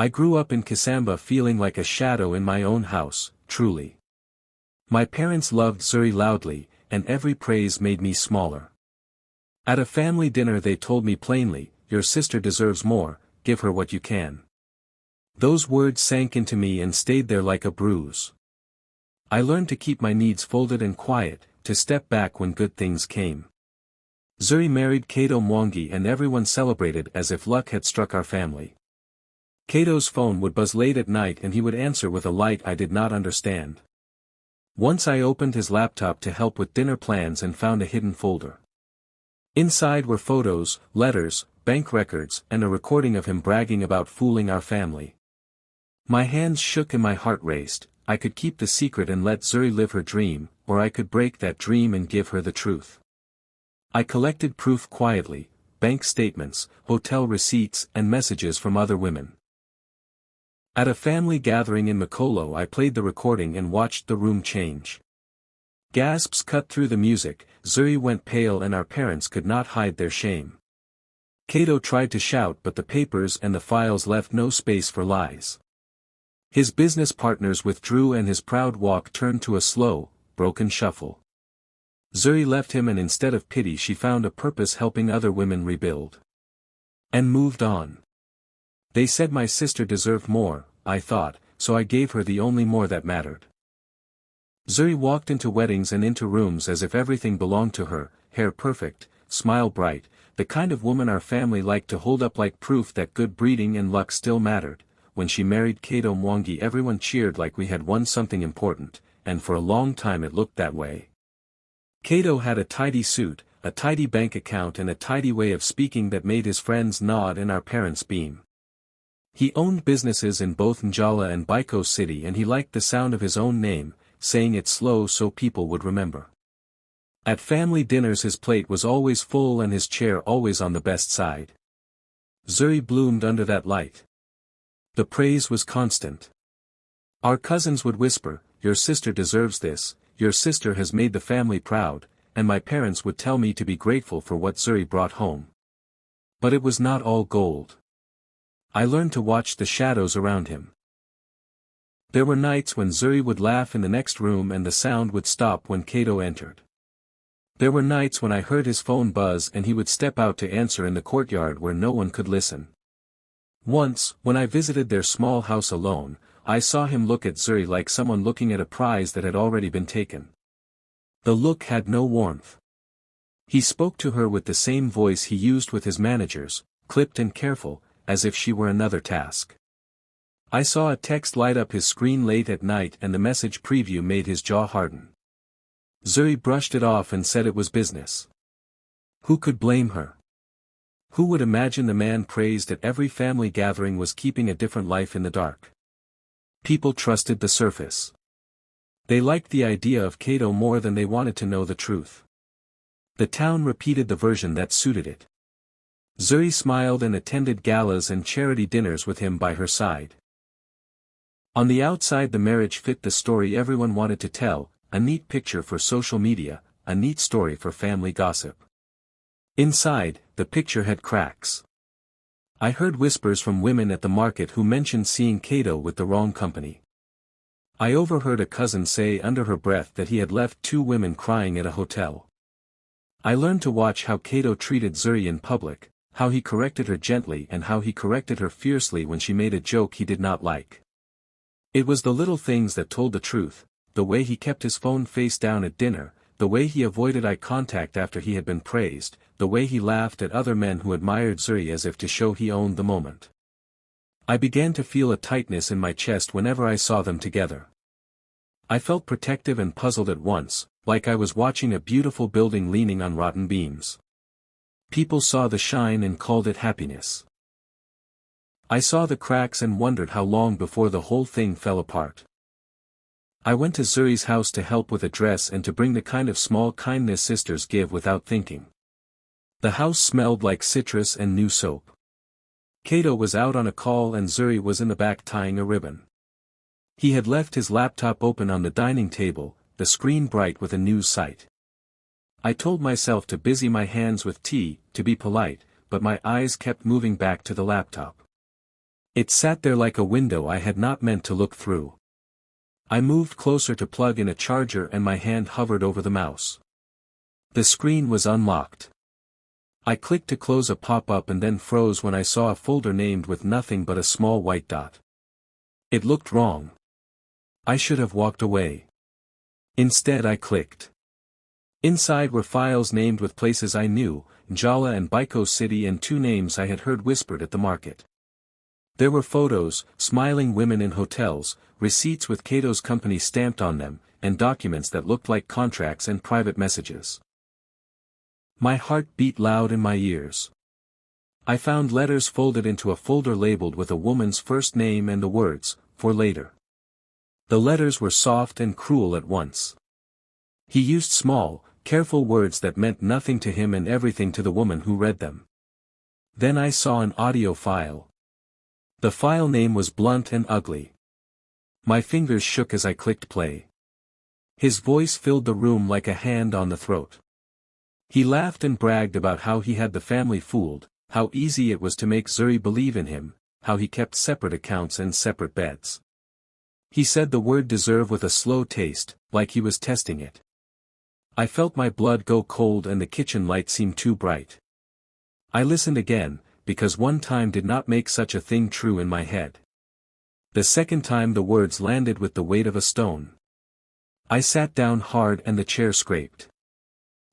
I grew up in Kasamba feeling like a shadow in my own house, truly. My parents loved Zuri loudly, and every praise made me smaller. At a family dinner they told me plainly, "Your sister deserves more, give her what you can." Those words sank into me and stayed there like a bruise. I learned to keep my needs folded and quiet, to step back when good things came. Zuri married Kato Mwangi and everyone celebrated as if luck had struck our family. Kato's phone would buzz late at night and he would answer with a light I did not understand. Once I opened his laptop to help with dinner plans and found a hidden folder. Inside were photos, letters, bank records, and a recording of him bragging about fooling our family. My hands shook and my heart raced. I could keep the secret and let Zuri live her dream, or I could break that dream and give her the truth. I collected proof quietly, bank statements, hotel receipts, and messages from other women. At a family gathering in Makolo I played the recording and watched the room change. Gasps cut through the music, Zuri went pale and our parents could not hide their shame. Kato tried to shout but the papers and the files left no space for lies. His business partners withdrew and his proud walk turned to a slow, broken shuffle. Zuri left him and instead of pity she found a purpose helping other women rebuild. And moved on. They said my sister deserved more, I thought, so I gave her the only more that mattered. Zuri walked into weddings and into rooms as if everything belonged to her, hair perfect, smile bright, the kind of woman our family liked to hold up like proof that good breeding and luck still mattered. When she married Kato Mwangi everyone cheered like we had won something important, and for a long time it looked that way. Kato had a tidy suit, a tidy bank account and a tidy way of speaking that made his friends nod and our parents beam. He owned businesses in both Njala and Baiko City and he liked the sound of his own name, saying it slow so people would remember. At family dinners his plate was always full and his chair always on the best side. Zuri bloomed under that light. The praise was constant. Our cousins would whisper, "Your sister deserves this, your sister has made the family proud," and my parents would tell me to be grateful for what Zuri brought home. But it was not all gold. I learned to watch the shadows around him. There were nights when Zuri would laugh in the next room and the sound would stop when Kato entered. There were nights when I heard his phone buzz and he would step out to answer in the courtyard where no one could listen. Once, when I visited their small house alone, I saw him look at Zuri like someone looking at a prize that had already been taken. The look had no warmth. He spoke to her with the same voice he used with his managers, clipped and careful, as if she were another task. I saw a text light up his screen late at night and the message preview made his jaw harden. Zuri brushed it off and said it was business. Who could blame her? Who would imagine the man praised at every family gathering was keeping a different life in the dark? People trusted the surface. They liked the idea of Kato more than they wanted to know the truth. The town repeated the version that suited it. Zuri smiled and attended galas and charity dinners with him by her side. On the outside the marriage fit the story everyone wanted to tell, a neat picture for social media, a neat story for family gossip. Inside, the picture had cracks. I heard whispers from women at the market who mentioned seeing Kato with the wrong company. I overheard a cousin say under her breath that he had left 2 women crying at a hotel. I learned to watch how Kato treated Zuri in public, how he corrected her gently and how he corrected her fiercely when she made a joke he did not like. It was the little things that told the truth, the way he kept his phone face down at dinner, the way he avoided eye contact after he had been praised, the way he laughed at other men who admired Zuri as if to show he owned the moment. I began to feel a tightness in my chest whenever I saw them together. I felt protective and puzzled at once, like I was watching a beautiful building leaning on rotten beams. People saw the shine and called it happiness. I saw the cracks and wondered how long before the whole thing fell apart. I went to Zuri's house to help with a dress and to bring the kind of small kindness sisters give without thinking. The house smelled like citrus and new soap. Kato was out on a call and Zuri was in the back tying a ribbon. He had left his laptop open on the dining table, the screen bright with a news site. I told myself to busy my hands with tea, to be polite, but my eyes kept moving back to the laptop. It sat there like a window I had not meant to look through. I moved closer to plug in a charger and my hand hovered over the mouse. The screen was unlocked. I clicked to close a pop-up and then froze when I saw a folder named with nothing but a small white dot. It looked wrong. I should have walked away. Instead I clicked. Inside were files named with places I knew, Jala and Baiko City, and 2 names I had heard whispered at the market. There were photos, smiling women in hotels, receipts with Kato's company stamped on them, and documents that looked like contracts and private messages. My heart beat loud in my ears. I found letters folded into a folder labeled with a woman's first name and the words, "For later." The letters were soft and cruel at once. He used small, careful words that meant nothing to him and everything to the woman who read them. Then I saw an audio file. The file name was blunt and ugly. My fingers shook as I clicked play. His voice filled the room like a hand on the throat. He laughed and bragged about how he had the family fooled, how easy it was to make Zuri believe in him, how he kept separate accounts and separate beds. He said the word deserve with a slow taste, like he was testing it. I felt my blood go cold and the kitchen light seemed too bright. I listened again, because one time did not make such a thing true in my head. The second time the words landed with the weight of a stone. I sat down hard and the chair scraped.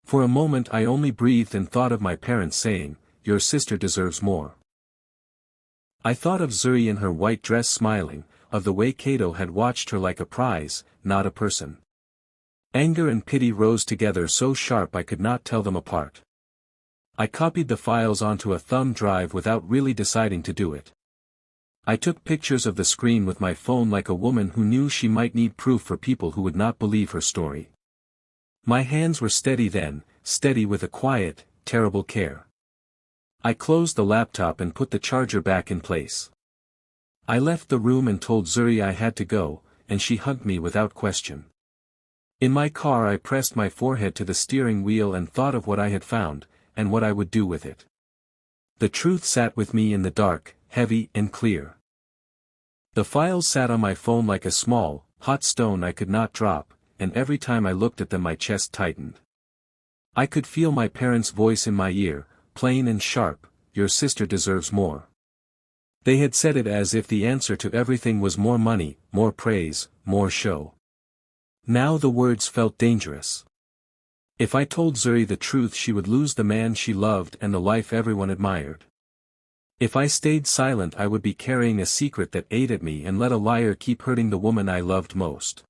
For a moment I only breathed and thought of my parents saying, "Your sister deserves more." I thought of Zuri in her white dress smiling, of the way Kato had watched her like a prize, not a person. Anger and pity rose together so sharp I could not tell them apart. I copied the files onto a thumb drive without really deciding to do it. I took pictures of the screen with my phone like a woman who knew she might need proof for people who would not believe her story. My hands were steady then, steady with a quiet, terrible care. I closed the laptop and put the charger back in place. I left the room and told Zuri I had to go, and she hugged me without question. In my car I pressed my forehead to the steering wheel and thought of what I had found, and what I would do with it. The truth sat with me in the dark, heavy and clear. The files sat on my phone like a small, hot stone I could not drop, and every time I looked at them my chest tightened. I could feel my parents' voice in my ear, plain and sharp, "Your sister deserves more." They had said it as if the answer to everything was more money, more praise, more show. Now the words felt dangerous. If I told Zuri the truth she would lose the man she loved and the life everyone admired. If I stayed silent I would be carrying a secret that ate at me and let a liar keep hurting the woman I loved most.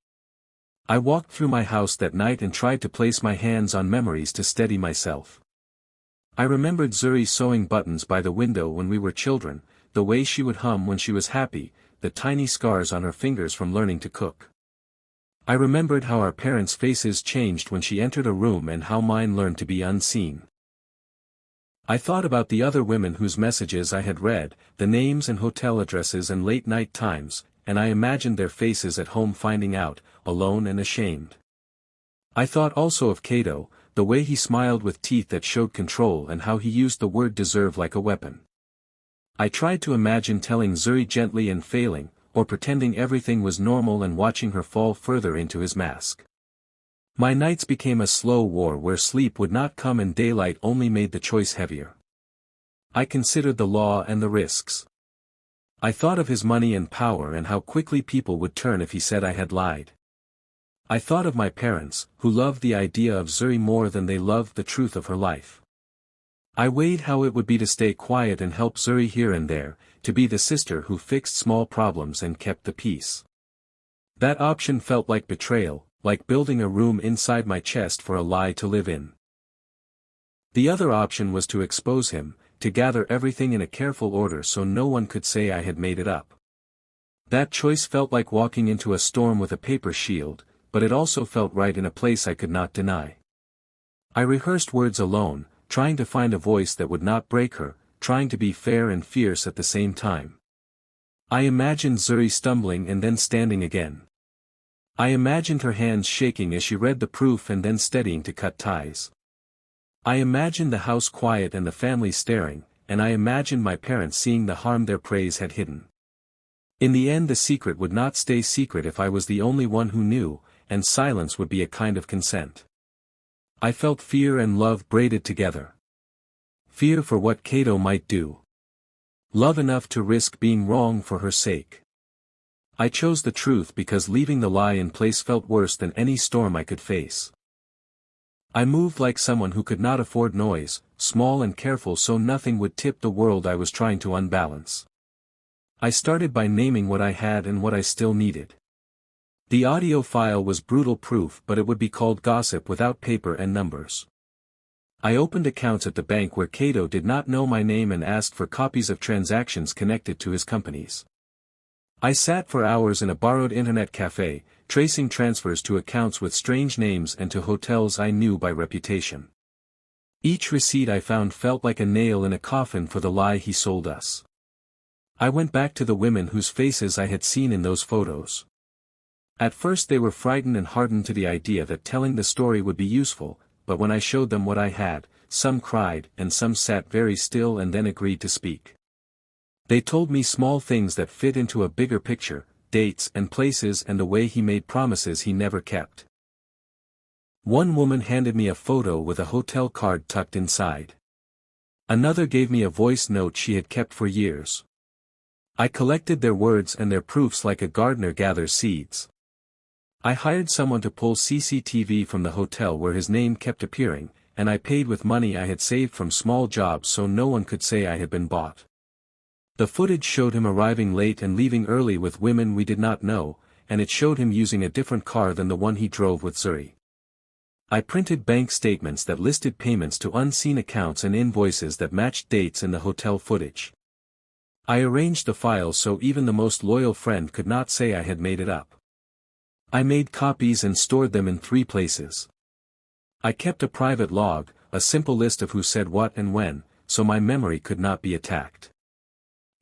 I walked through my house that night and tried to place my hands on memories to steady myself. I remembered Zuri sewing buttons by the window when we were children, the way she would hum when she was happy, the tiny scars on her fingers from learning to cook. I remembered how our parents' faces changed when she entered a room and how mine learned to be unseen. I thought about the other women whose messages I had read, the names and hotel addresses and late-night times, and I imagined their faces at home finding out, alone and ashamed. I thought also of Kato, the way he smiled with teeth that showed control and how he used the word deserve like a weapon. I tried to imagine telling Zuri gently and failing, or pretending everything was normal and watching her fall further into his mask. My nights became a slow war where sleep would not come and daylight only made the choice heavier. I considered the law and the risks. I thought of his money and power and how quickly people would turn if he said I had lied. I thought of my parents, who loved the idea of Zuri more than they loved the truth of her life. I weighed how it would be to stay quiet and help Zuri here and there, to be the sister who fixed small problems and kept the peace. That option felt like betrayal, like building a room inside my chest for a lie to live in. The other option was to expose him, to gather everything in a careful order so no one could say I had made it up. That choice felt like walking into a storm with a paper shield, but it also felt right in a place I could not deny. I rehearsed words alone, trying to find a voice that would not break her, trying to be fair and fierce at the same time. I imagined Zuri stumbling and then standing again. I imagined her hands shaking as she read the proof and then steadying to cut ties. I imagined the house quiet and the family staring, and I imagined my parents seeing the harm their praise had hidden. In the end the secret would not stay secret if I was the only one who knew, and silence would be a kind of consent. I felt fear and love braided together. Fear for what Cato might do. Love enough to risk being wrong for her sake. I chose the truth because leaving the lie in place felt worse than any storm I could face. I moved like someone who could not afford noise, small and careful so nothing would tip the world I was trying to unbalance. I started by naming what I had and what I still needed. The audio file was brutal proof, but it would be called gossip without paper and numbers. I opened accounts at the bank where Cato did not know my name and asked for copies of transactions connected to his companies. I sat for hours in a borrowed internet cafe, tracing transfers to accounts with strange names and to hotels I knew by reputation. Each receipt I found felt like a nail in a coffin for the lie he sold us. I went back to the women whose faces I had seen in those photos. At first they were frightened and hardened to the idea that telling the story would be useful, but when I showed them what I had, some cried and some sat very still and then agreed to speak. They told me small things that fit into a bigger picture, dates and places and the way he made promises he never kept. One woman handed me a photo with a hotel card tucked inside. Another gave me a voice note she had kept for years. I collected their words and their proofs like a gardener gathers seeds. I hired someone to pull CCTV from the hotel where his name kept appearing, and I paid with money I had saved from small jobs so no one could say I had been bought. The footage showed him arriving late and leaving early with women we did not know, and it showed him using a different car than the one he drove with Zuri. I printed bank statements that listed payments to unseen accounts and invoices that matched dates in the hotel footage. I arranged the files so even the most loyal friend could not say I had made it up. I made copies and stored them in 3 places. I kept a private log, a simple list of who said what and when, so my memory could not be attacked.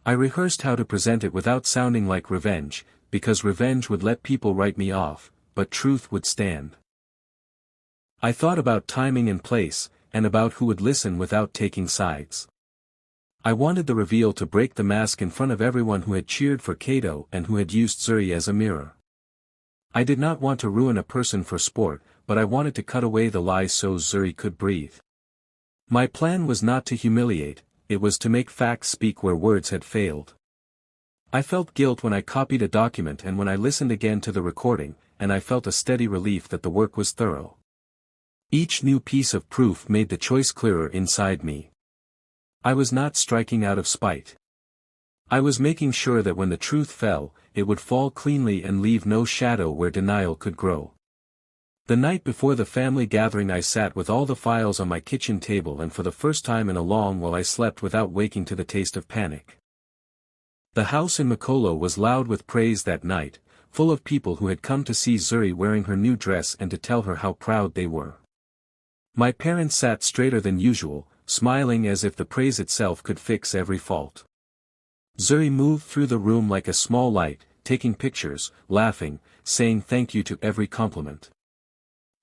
I rehearsed how to present it without sounding like revenge, because revenge would let people write me off, but truth would stand. I thought about timing and place, and about who would listen without taking sides. I wanted the reveal to break the mask in front of everyone who had cheered for Cato and who had used Zuri as a mirror. I did not want to ruin a person for sport, but I wanted to cut away the lies so Zuri could breathe. My plan was not to humiliate, it was to make facts speak where words had failed. I felt guilt when I copied a document and when I listened again to the recording, and I felt a steady relief that the work was thorough. Each new piece of proof made the choice clearer inside me. I was not striking out of spite. I was making sure that when the truth fell, it would fall cleanly and leave no shadow where denial could grow. The night before the family gathering I sat with all the files on my kitchen table and for the first time in a long while I slept without waking to the taste of panic. The house in Makolo was loud with praise that night, full of people who had come to see Zuri wearing her new dress and to tell her how proud they were. My parents sat straighter than usual, smiling as if the praise itself could fix every fault. Zuri moved through the room like a small light, taking pictures, laughing, saying thank you to every compliment.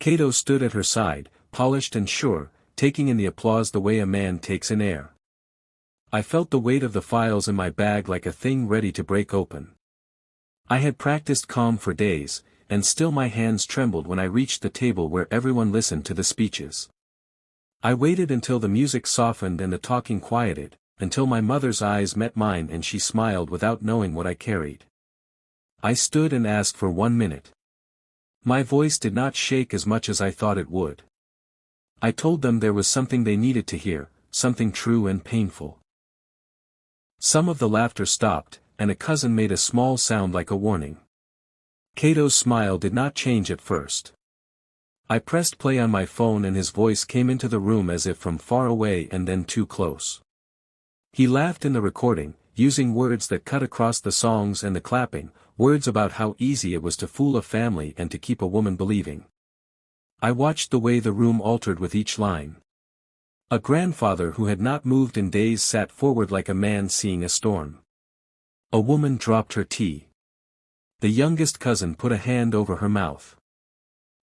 Cato stood at her side, polished and sure, taking in the applause the way a man takes in air. I felt the weight of the files in my bag like a thing ready to break open. I had practiced calm for days, and still my hands trembled when I reached the table where everyone listened to the speeches. I waited until the music softened and the talking quieted, until my mother's eyes met mine and she smiled without knowing what I carried. I stood and asked for 1 minute. My voice did not shake as much as I thought it would. I told them there was something they needed to hear, something true and painful. Some of the laughter stopped, and a cousin made a small sound like a warning. Cato's smile did not change at first. I pressed play on my phone and his voice came into the room as if from far away and then too close. He laughed in the recording, using words that cut across the songs and the clapping, words about how easy it was to fool a family and to keep a woman believing. I watched the way the room altered with each line. A grandfather who had not moved in days sat forward like a man seeing a storm. A woman dropped her tea. The youngest cousin put a hand over her mouth.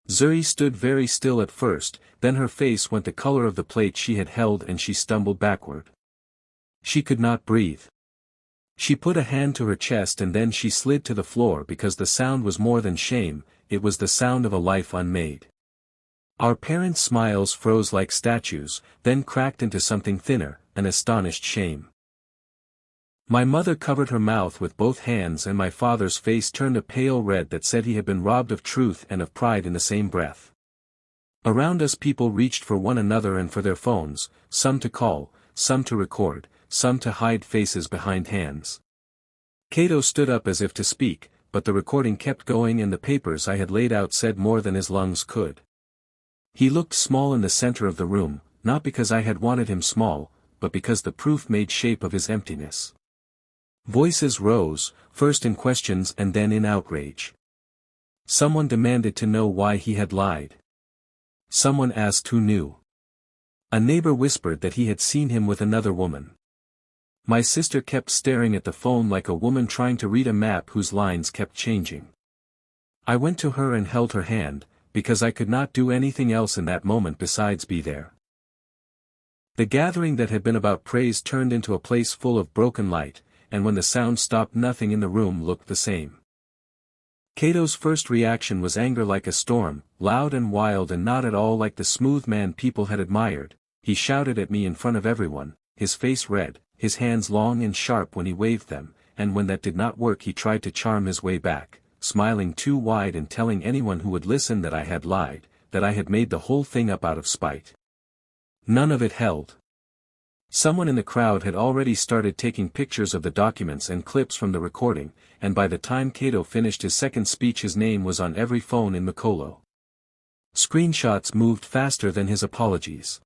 Zuri stood very still at first, then her face went the color of the plate she had held and she stumbled backward. She could not breathe. She put a hand to her chest and then she slid to the floor because the sound was more than shame, it was the sound of a life unmade. Our parents' smiles froze like statues, then cracked into something thinner, an astonished shame. My mother covered her mouth with both hands and my father's face turned a pale red that said he had been robbed of truth and of pride in the same breath. Around us people reached for one another and for their phones, some to call, some to record, some to hide faces behind hands. Cato stood up as if to speak, but the recording kept going and the papers I had laid out said more than his lungs could. He looked small in the center of the room, not because I had wanted him small, but because the proof made shape of his emptiness. Voices rose, first in questions and then in outrage. Someone demanded to know why he had lied. Someone asked who knew. A neighbor whispered that he had seen him with another woman. My sister kept staring at the phone like a woman trying to read a map whose lines kept changing. I went to her and held her hand, because I could not do anything else in that moment besides be there. The gathering that had been about praise turned into a place full of broken light, and when the sound stopped nothing in the room looked the same. Cato's first reaction was anger like a storm, loud and wild and not at all like the smooth man people had admired. He shouted at me in front of everyone, his face red, his hands long and sharp when he waved them, and when that did not work he tried to charm his way back, smiling too wide and telling anyone who would listen that I had lied, that I had made the whole thing up out of spite. None of it held. Someone in the crowd had already started taking pictures of the documents and clips from the recording, and by the time Cato finished his second speech his name was on every phone in Mythology. Screenshots moved faster than his apologies.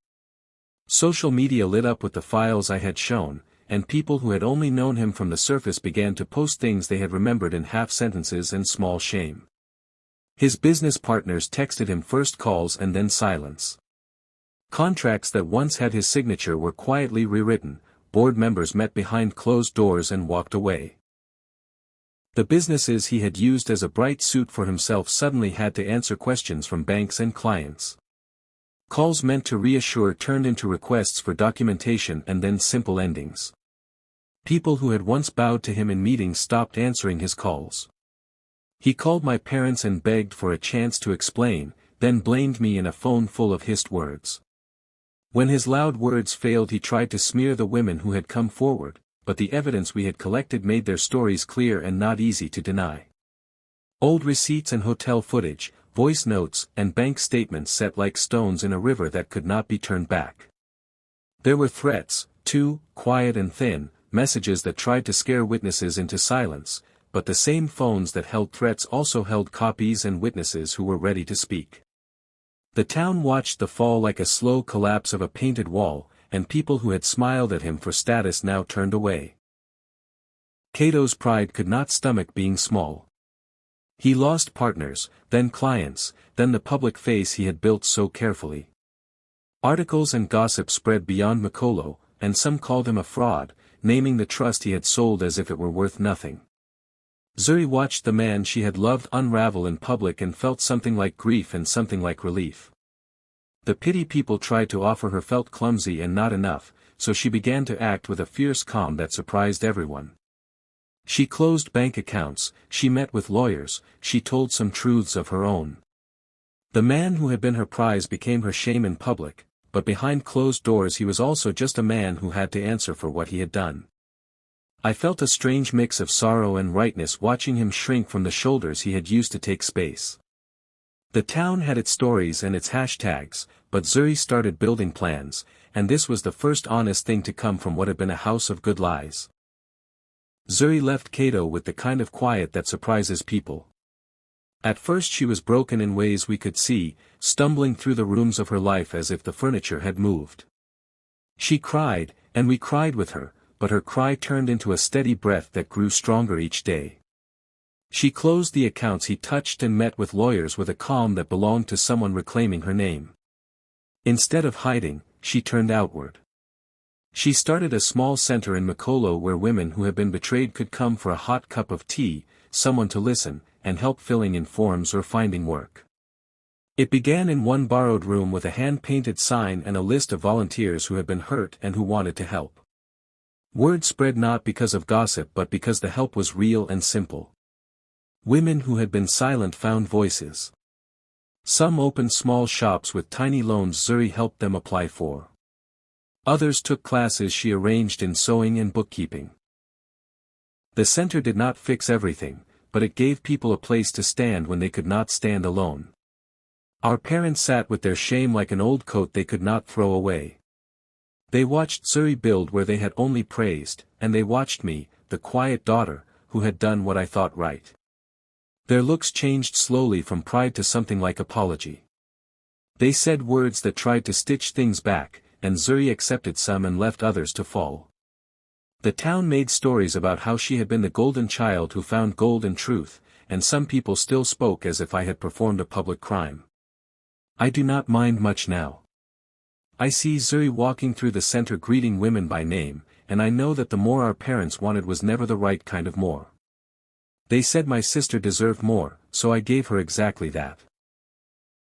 Social media lit up with the files I had shown, and people who had only known him from the surface began to post things they had remembered in half sentences and small shame. His business partners texted him first calls and then silence. Contracts that once had his signature were quietly rewritten, board members met behind closed doors and walked away. The businesses he had used as a bright suit for himself suddenly had to answer questions from banks and clients. Calls meant to reassure turned into requests for documentation and then simple endings. People who had once bowed to him in meetings stopped answering his calls. He called my parents and begged for a chance to explain, then blamed me in a phone full of hissed words. When his loud words failed he tried to smear the women who had come forward, but the evidence we had collected made their stories clear and not easy to deny. Old receipts and hotel footage, voice notes, and bank statements set like stones in a river that could not be turned back. There were threats, too, quiet and thin, messages that tried to scare witnesses into silence, but the same phones that held threats also held copies and witnesses who were ready to speak. The town watched the fall like a slow collapse of a painted wall, and people who had smiled at him for status now turned away. Cato's pride could not stomach being small. He lost partners, then clients, then the public face he had built so carefully. Articles and gossip spread beyond Mythology, and some called him a fraud, naming the trust he had sold as if it were worth nothing. Reby watched the man she had loved unravel in public and felt something like grief and something like relief. The pity people tried to offer her felt clumsy and not enough, so she began to act with a fierce calm that surprised everyone. She closed bank accounts, she met with lawyers, she told some truths of her own. The man who had been her prize became her shame in public, but behind closed doors he was also just a man who had to answer for what he had done. I felt a strange mix of sorrow and rightness watching him shrink from the shoulders he had used to take space. The town had its stories and its hashtags, but Reby started building plans, and this was the first honest thing to come from what had been a house of good lies. Reby left Cato with the kind of quiet that surprises people. At first she was broken in ways we could see, stumbling through the rooms of her life as if the furniture had moved. She cried, and we cried with her, but her cry turned into a steady breath that grew stronger each day. She closed the accounts he touched and met with lawyers with a calm that belonged to someone reclaiming her name. Instead of hiding, she turned outward. She started a small center in Mythology where women who had been betrayed could come for a hot cup of tea, someone to listen, and help filling in forms or finding work. It began in one borrowed room with a hand-painted sign and a list of volunteers who had been hurt and who wanted to help. Word spread not because of gossip but because the help was real and simple. Women who had been silent found voices. Some opened small shops with tiny loans Zuri helped them apply for. Others took classes she arranged in sewing and bookkeeping. The center did not fix everything, but it gave people a place to stand when they could not stand alone. Our parents sat with their shame like an old coat they could not throw away. They watched Zuri build where they had only praised, and they watched me, the quiet daughter, who had done what I thought right. Their looks changed slowly from pride to something like apology. They said words that tried to stitch things back, and Zuri accepted some and left others to fall. The town made stories about how she had been the golden child who found gold and truth, and some people still spoke as if I had performed a public crime. I do not mind much now. I see Zuri walking through the center greeting women by name, and I know that the more our parents wanted was never the right kind of more. They said my sister deserved more, so I gave her exactly that.